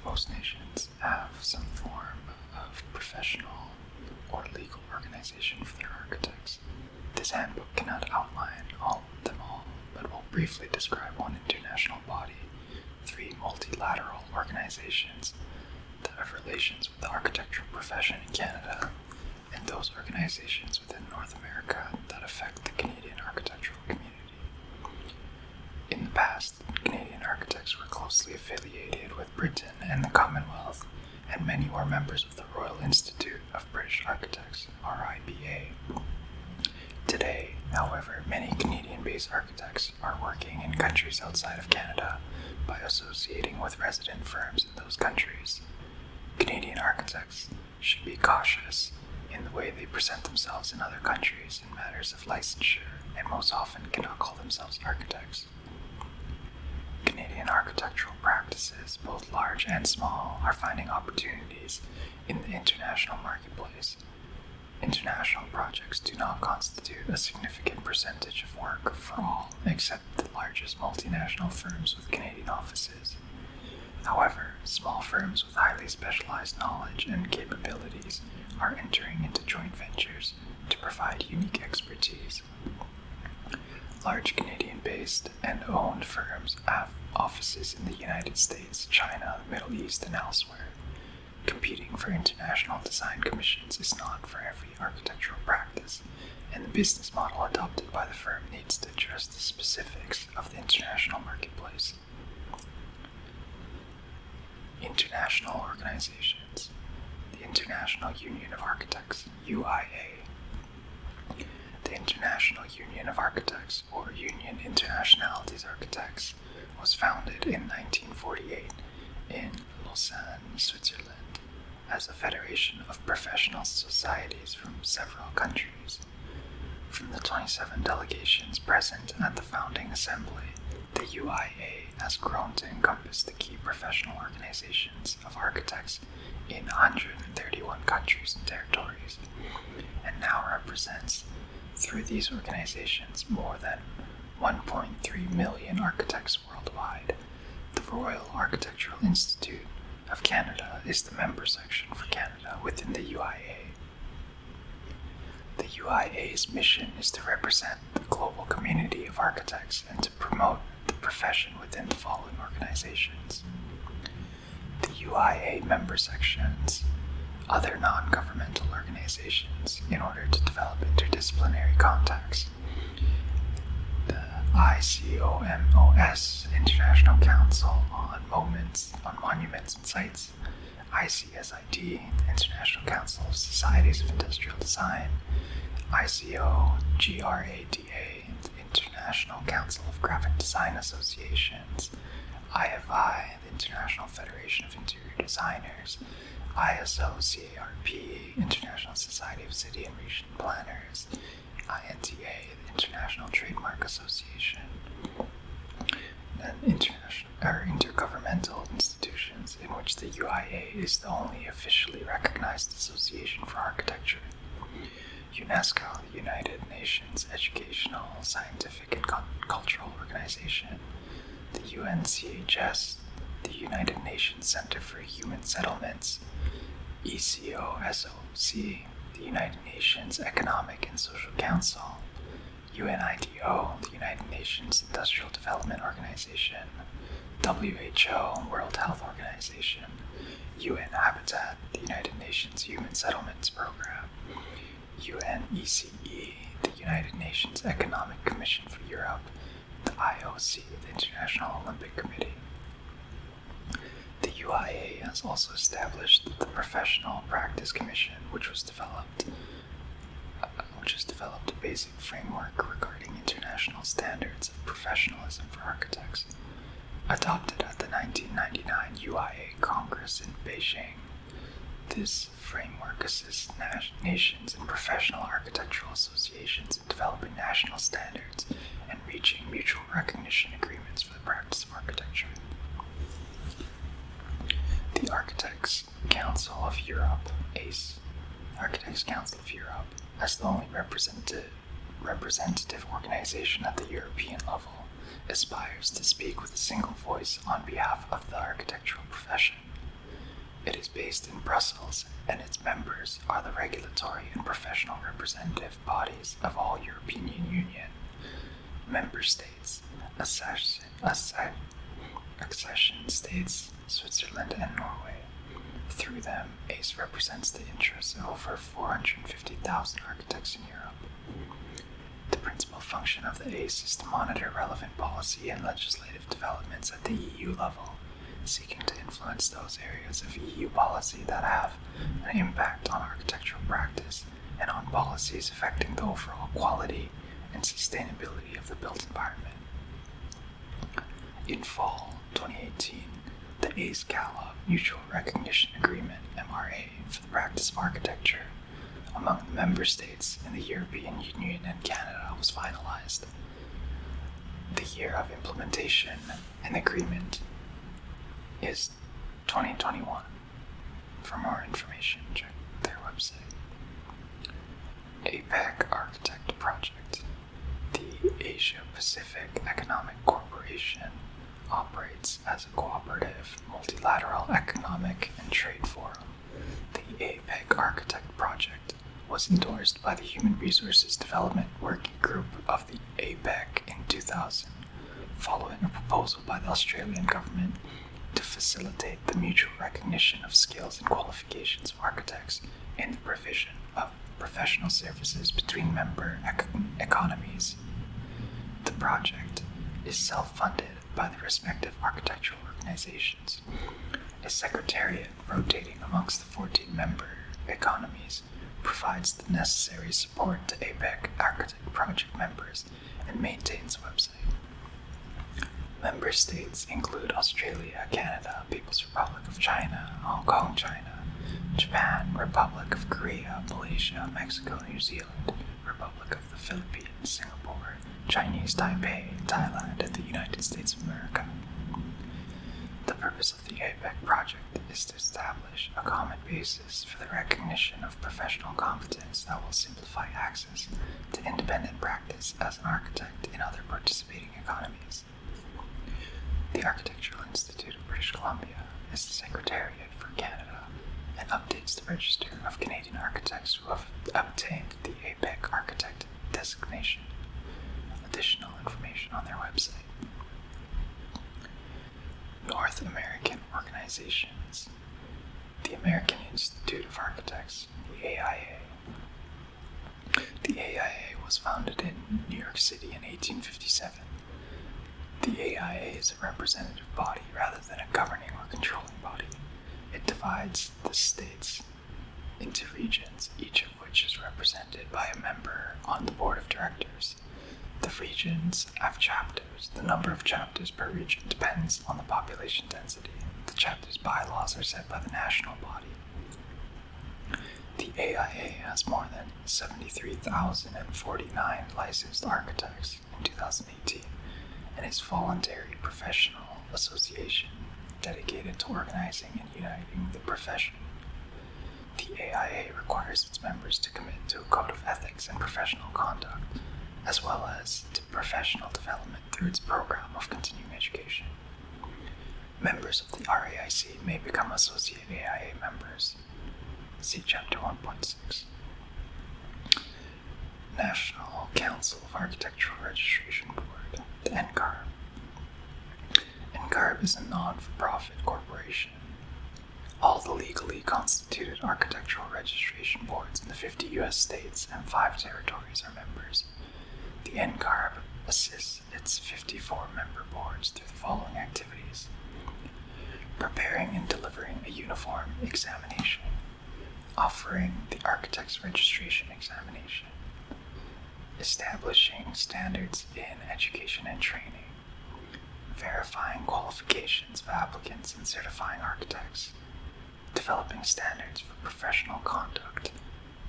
Most nations have some form of professional or legal organization for their architects. This handbook cannot outline them all, but will briefly describe one international body, 3 multilateral organizations that have relations with the architectural profession in Canada, and those organizations within North America that affect the Canadian architectural community. In the past, Canadian architects were closely affiliated with Britain and the Commonwealth, and many were members of the Royal Institute of British Architects, RIBA. Today, however, many Canadian-based architects are working in countries outside of Canada by associating with resident firms in those countries. Canadian architects should be cautious in the way they present themselves in other countries in matters of licensure, and most often cannot call themselves architects. Canadian architectural practices, both large and small, are finding opportunities in the international marketplace. International projects do not constitute a significant percentage of work for all except the largest multinational firms with Canadian offices. However, small firms with highly specialized knowledge and capabilities are entering into joint ventures to provide unique expertise. Large Canadian-based and owned firms have offices in the United States, China, the Middle East, and elsewhere. Competing for international design commissions is not for every architectural practice, and the business model adopted by the firm needs to address the specifics of the international marketplace. International organizations. The International Union of Architects, UIA. The International Union of Architects, or Union Internationale des Architectes, was founded in 1948 in Lausanne, Switzerland, as a federation of professional societies from several countries. From the 27 delegations present at the founding assembly, the UIA has grown to encompass the key professional organizations of architects in 131 countries and territories, and now represents, through these organizations, more than 1.3 million architects worldwide. The Royal Architectural Institute of Canada is the member section for Canada within the UIA. The UIA's mission is to represent the global community of architects and to promote the profession within the following organizations: the UIA member sections, other non-governmental organizations in order to develop interdisciplinary contacts, the ICOMOS, International Council on Monuments and Sites, ICSID, the International Council of Societies of Industrial Design, ICOGRADA, the International Council of Graphic Design Associations, IFI, the International Federation of Interior Designers, ISO-CARP, International Society of City and Region Planners, INTA, the International Trademark Association, and intergovernmental institutions in which the UIA is the only officially recognized association for architecture. UNESCO, the United Nations Educational, Scientific, and Cultural Organization, the UNCHS, the United Nations Center for Human Settlements, ECOSOC, the United Nations Economic and Social Council, UNIDO, the United Nations Industrial Development Organization, WHO, World Health Organization, UN Habitat, the United Nations Human Settlements Program, UNECE, the United Nations Economic Commission for Europe, the IOC, the International Olympic Committee. The UIA has also established the Professional Practice Commission, which has developed a basic framework regarding international standards of professionalism for architects. Adopted at the 1999 UIA Congress in Beijing, this framework assists nations and professional architectural associations in developing national standards and reaching mutual recognition agreements for the practice of architecture. The Architects Council of Europe, ACE, Architects Council of Europe, as the only representative organization at the European level, aspires to speak with a single voice on behalf of the architectural profession. based in Brussels, and its members are the regulatory and professional representative bodies of all European Union member states, accession states, Switzerland and Norway. Through them, ACE represents the interests of over 450,000 architects in Europe. The principal function of the ACE is to monitor relevant policy and legislative developments at the EU level, seeking to influence those areas of EU policy that have an impact on architectural practice and on policies affecting the overall quality and sustainability of the built environment. In fall 2018, the ACE-CALA Mutual Recognition Agreement, MRA, for the practice of architecture among the member states in the European Union and Canada was finalized. The year of implementation and agreement is 2021. For more information, check their website. APEC Architect Project. The Asia-Pacific Economic Corporation operates as a cooperative, multilateral economic and trade forum. The APEC Architect Project was endorsed by the Human Resources Development Working Group of the APEC in 2000, following a proposal by the Australian government to facilitate the mutual recognition of skills and qualifications of architects in the provision of professional services between member economies. The project is self-funded by the respective architectural organizations. A secretariat rotating amongst the 14 member economies provides the necessary support to APEC Architect Project members and maintains a website. Member states include Australia, Canada, People's Republic of China, Hong Kong, China, Japan, Republic of Korea, Malaysia, Mexico, New Zealand, Republic of the Philippines, Singapore, Chinese Taipei, Thailand, and the United States of America. The purpose of the APEC project is to establish a common basis for the recognition of professional competence that will simplify access to independent practice as an architect in other participating economies. The Architectural Institute of British Columbia is the secretariat for Canada and updates the register of Canadian architects who have obtained the APEC Architect designation. Additional information on their website. North American organizations. The American Institute of Architects, the AIA. The AIA was founded in New York City in 1857. The AIA is a representative body rather than a governing or controlling body. It divides the states into regions, each of which is represented by a member on the board of directors. The regions have chapters. The number of chapters per region depends on the population density. The chapter's bylaws are set by the national body. The AIA has more than 73,049 licensed architects in 2018 and is a voluntary professional association dedicated to organizing and uniting the profession. The AIA requires its members to commit to a code of ethics and professional conduct, as well as to professional development through its program of continuing education. Members of the RAIC may become associate AIA members. See Chapter 1.6. National Council of Architectural Registration Board, the NCARB. NCARB is a non-for-profit corporation. All the legally constituted architectural registration boards in the 50 U.S. states and 5 territories are members. The NCARB assists its 54 member boards through the following activities: preparing and delivering a uniform examination, offering the architect's registration examination, establishing standards in education and training, verifying qualifications of applicants and certifying architects, developing standards for professional conduct,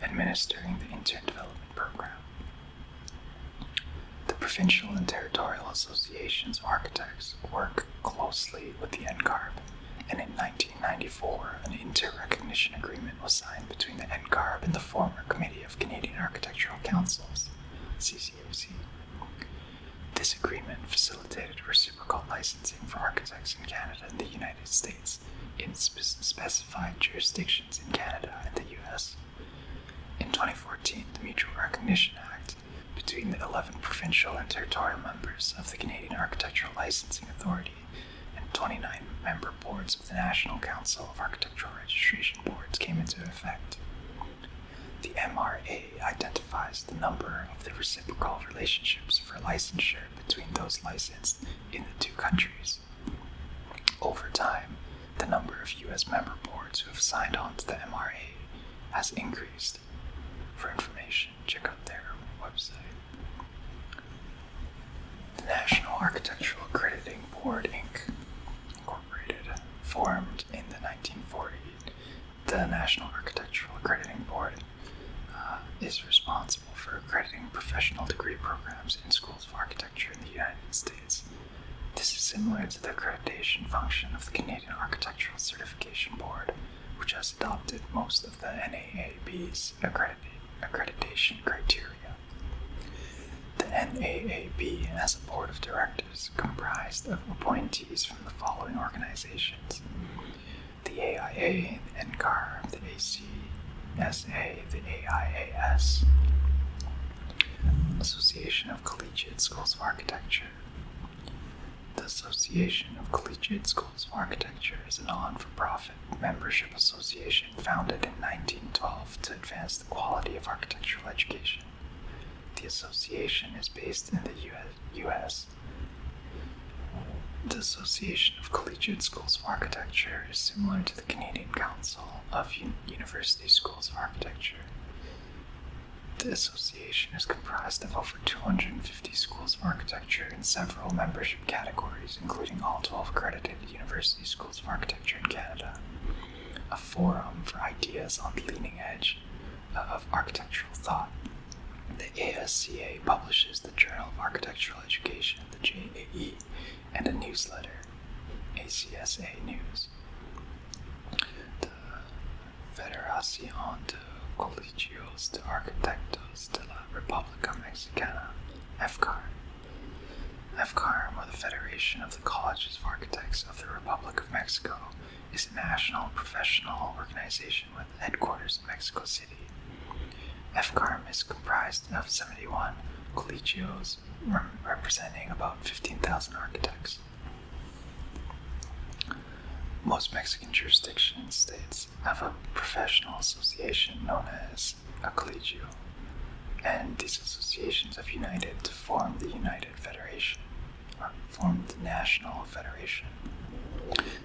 administering the intern development program. The provincial and territorial associations of architects work closely with the NCARB, and in 1994, an inter-recognition agreement was signed between the NCARB and the former Committee of Canadian Architectural Councils, CCAC. This agreement facilitated reciprocal licensing for architects in Canada and the United States in specified jurisdictions in Canada and the US. In 2014, the Mutual Recognition Act between the 11 provincial and territorial members of the Canadian Architectural Licensing Authority and 29 member boards of the National Council of Architectural Registration Boards came into effect. The MRA identifies the number of the reciprocal relationships for licensure between those licensed in the two countries. Over time, the number of U.S. member boards who have signed on to the MRA has increased. For information, check out their website. The National Architectural Accrediting Board, Inc., Incorporated, formed in the 1940s. The National Architectural Accrediting Board is responsible for accrediting professional degree programs in schools of architecture in the United States. This is similar to the accreditation function of the Canadian Architectural Certification Board, which has adopted most of the NAAB's accreditation criteria. The NAAB has a board of directors comprised of appointees from the following organizations: the AIA, the NCAR, the ACSA, the AIAS, Association of Collegiate Schools of Architecture. The Association of Collegiate Schools of Architecture is a non-for-profit membership association founded in 1912 to advance the quality of architectural education. The association is based in the U.S. The Association of Collegiate Schools of Architecture is similar to the Canadian Council of University Schools of Architecture. The association is comprised of over 250 schools of architecture in several membership categories, including all 12 accredited university schools of architecture in Canada, a forum for ideas on the leading edge of architectural thought. The ASCA publishes the Journal of Architectural Education, the JAE, and a newsletter, ACSA News. The Federación de Colegios de Arquitectos de la República Mexicana, FCAR. FCAR, or the Federation of the Colleges of Architects of the Republic of Mexico, is a national professional organization with headquarters in Mexico City. FCARM is comprised of 71 colegios representing about 15,000 architects. Most Mexican jurisdiction states have a professional association known as a colegio, and these associations have united to form the National Federation.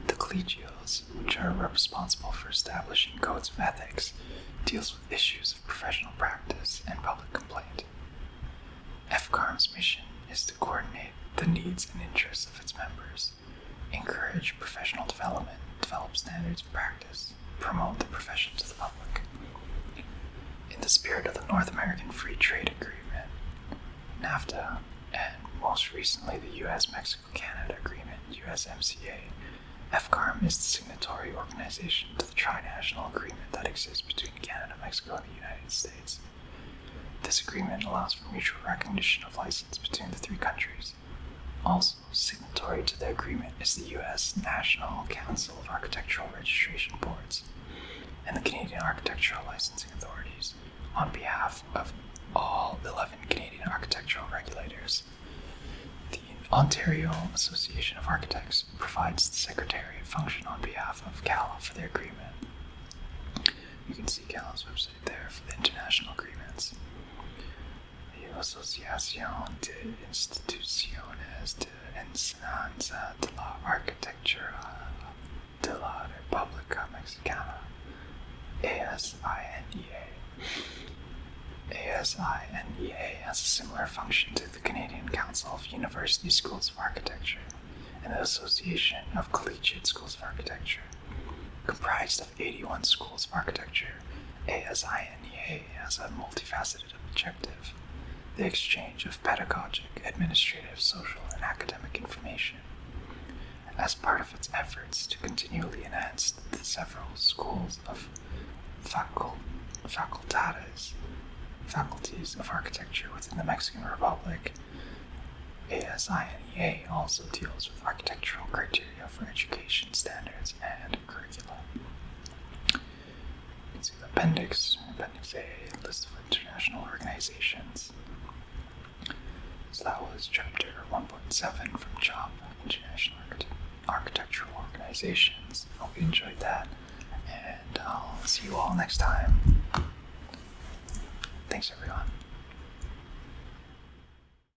The colegios, which are responsible for establishing codes of ethics, deals with issues of professional practice and public complaint. FCARM's mission is to coordinate the needs and interests of its members, encourage professional development, develop standards of practice, promote the profession to the public. In the spirit of the North American Free Trade Agreement, NAFTA, and most recently the U.S.-Mexico-Canada Agreement, USMCA, FCARM is the signatory organization to the trinational agreement that exists between Canada, Mexico, and the United States. This agreement allows for mutual recognition of license between the three countries. Also signatory to the agreement is the U.S. National Council of Architectural Registration Boards and the Canadian Architectural Licensing Authorities on behalf of all 11 Canadian architectural regulators. The Ontario Association of Architects provides the secretariat function on behalf of CALA for their agreement. You can see CALA's website there for the international agreements. The Asociación de Instituciones de Enseñanza de la Arquitectura de la República Mexicana, ASINEA. ASINEA has a similar function to the Canadian Council of University Schools of Architecture and the Association of Collegiate Schools of Architecture. Comprised of 81 schools of architecture, ASINEA has a multifaceted objective: the exchange of pedagogic, administrative, social, and academic information. As part of its efforts to continually enhance the several schools of faculties of architecture within the Mexican Republic, ASINEA also deals with architectural criteria for education standards and curricula. You can see the appendix. Appendix A, list of international organizations. So that was chapter 1.7 from CHOP, International Architectural Organizations. Hope you enjoyed that, and I'll see you all next time. Thanks, everyone.